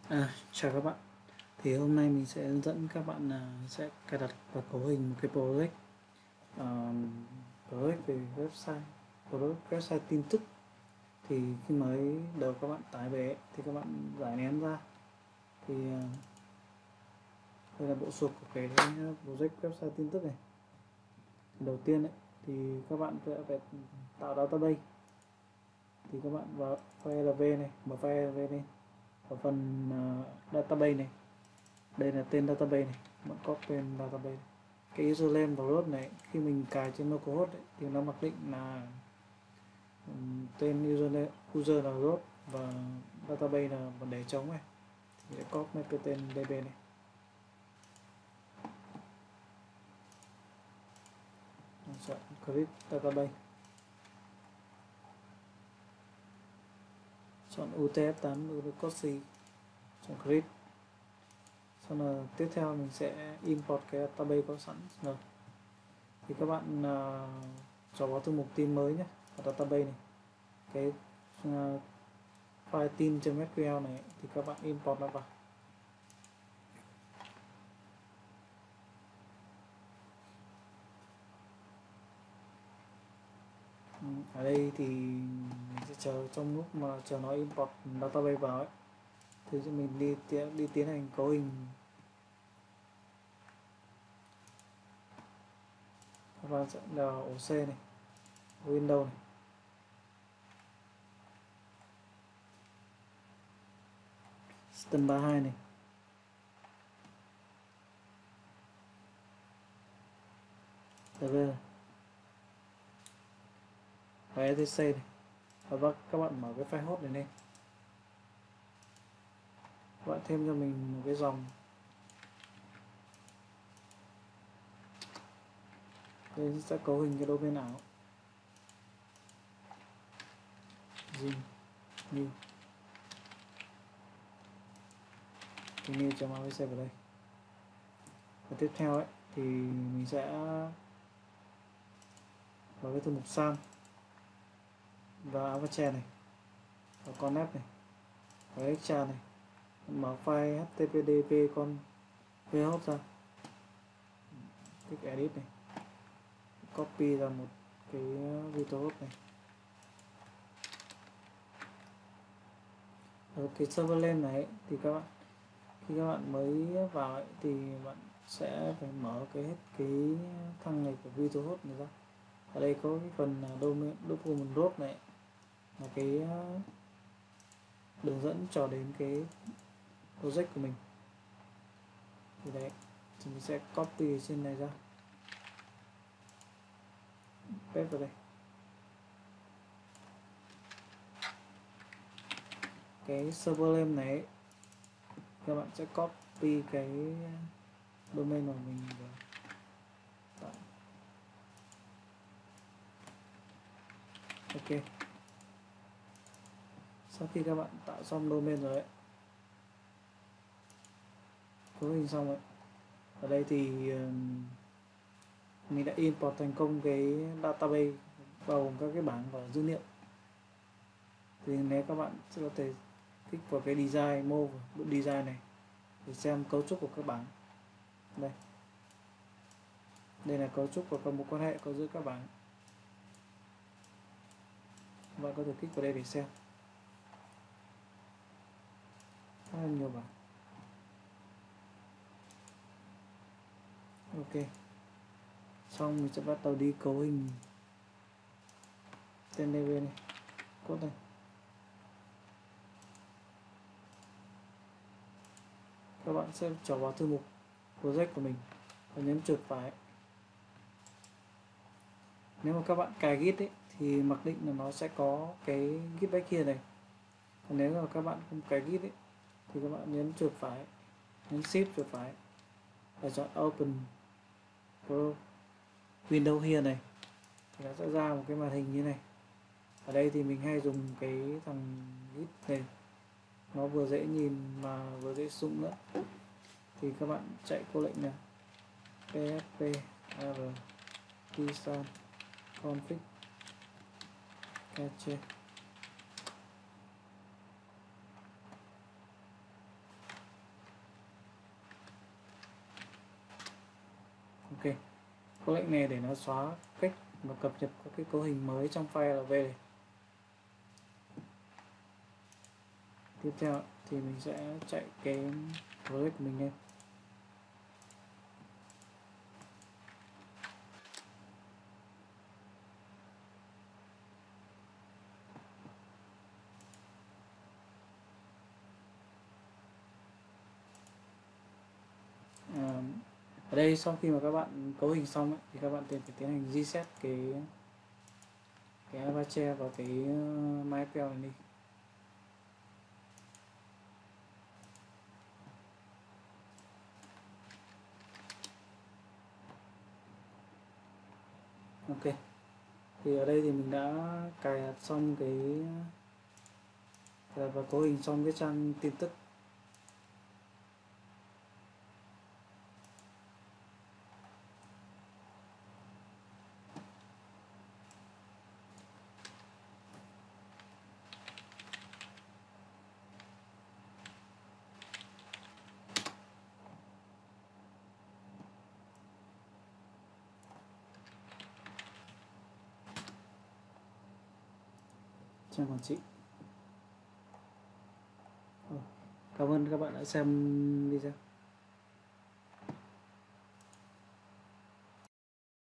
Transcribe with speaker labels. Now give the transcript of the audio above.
Speaker 1: Chào các bạn. Thì hôm nay mình sẽ hướng dẫn các bạn sẽ cài đặt và cấu hình một cái project project về website tin tức. Thì khi mới đầu các bạn tải về ấy, thì các bạn giải nén ra thì đây là bộ sục của cái project website tin tức này. Đầu tiên ấy, thì các bạn sẽ phải tạo database. Thì các bạn vào file LV này, mở file LV lên ở phần database này. Đây là tên database này, bạn copy tên database này. Cái username và root này khi mình cài trên localhost ấy, thì nó mặc định là tên user là root và database là vấn đề trống này, thì sẽ copy cái tên db này. Chọn create database, chọn UTF-8 copy, chọn create. Sau là tiếp theo mình sẽ import cái database có sẵn rồi. Thì các bạn cho vào thư mục tin mới nhé, ở database này, cái file tin.sql này thì các bạn import nó vào. Ở đây thì mình sẽ chờ trong lúc mà chờ nó import database vào ấy, thì mình đi tiến hành cấu hình. Các bạn sẽ là ổ C này, Windows này, System 32 này, server và etc này, và các bạn mở cái file host này lên. Các bạn thêm cho mình một cái dòng đây sẽ cấu hình cái domain ảo new new.abc vào đây. Và tiếp theo ấy thì mình sẽ vào cái thư mục sam và avatar này và connect này và extra này, mở file httpdp con vhost ra, kích edit này, copy ra một cái virtual host này. Ở cái server name này thì các bạn khi các bạn mới vào ấy, thì bạn sẽ phải mở hết cái thằng này của virtual host này ra. Ở đây có cái phần domain document root này là cái đường dẫn cho đến cái project của mình. Thì đấy, thì mình sẽ copy trên này ra, paste vào đây. Cái server name này các bạn sẽ copy cái domain của mình vào. Ok, sau khi các bạn tạo xong domain rồi ấy, cấu hình xong rồi, ở đây thì mình đã import thành công cái database bao gồm các cái bảng và dữ liệu. Thì nếu các bạn sẽ có thể kích vào cái design mode design này để xem cấu trúc của các bảng. Đây là cấu trúc của các mối quan hệ có giữa các bảng. Các bạn có thể kích vào đây để xem. Rất là nhiều bảng. Ok, xong mình sẽ bắt đầu đi cấu hình tên DB này, code này. Các bạn sẽ trở vào thư mục project của mình và nhấn chuột phải. Nếu mà các bạn cài git ấy, thì mặc định là nó sẽ có cái git back here này. Còn nếu mà các bạn không cài git ấy, thì các bạn nhấn chuột phải, nhấn shift chuột phải và chọn open pro window here này, thì nó sẽ ra một cái màn hình như này. Ở đây thì mình hay dùng cái thằng git này, nó vừa dễ nhìn mà vừa dễ sử dụng nữa. Thì các bạn chạy câu lệnh này php r design config cache. có lệnh này để nó xóa cách và cập nhật các cái cấu hình mới trong file Laravel này. Tiếp theo thì mình sẽ chạy cái project của mình lên. Ở đây sau khi mà các bạn cấu hình xong ấy, thì các bạn phải tiến hành reset cái Apache và cái MySQL này đi. Ok, thì ở đây thì mình đã cài đặt xong và cấu hình xong cái trang tin tức. Trang quản trị. Cảm ơn các bạn đã xem video.